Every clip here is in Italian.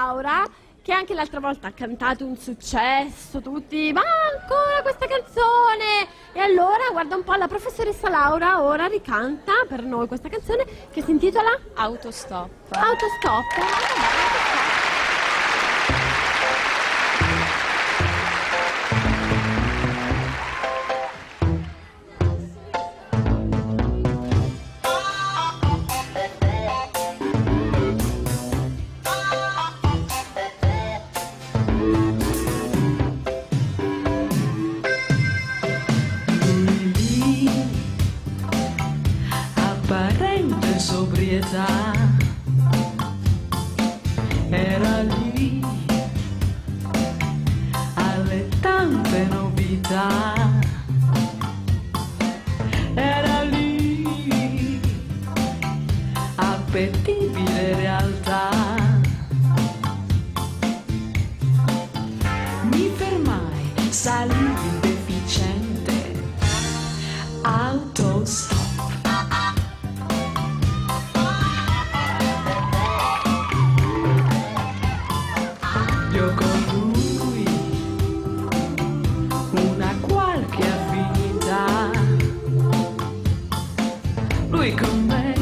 Laura, che anche l'altra volta ha cantato un successo, tutti, ma ancora questa canzone! E allora, guarda un po', la professoressa Laura ora ricanta per noi questa canzone che si intitola Autostop. Autostop. Apparente sobrietà, era lì alle tante novità, era lì appetibile realtà. Mi fermai, salii deficiente, autostop. Io con lui una qualche affinità, lui con me,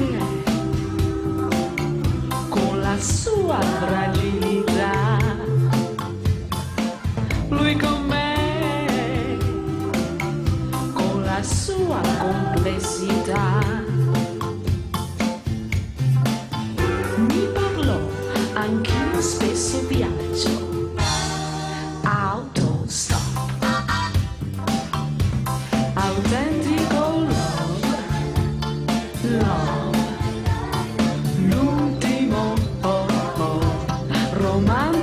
con la sua fragilità, lui con me, con la sua complessità. Mi parlò, anch'io spesso viaggio. Autostop, autentico love, love, l'ultimo romanzo.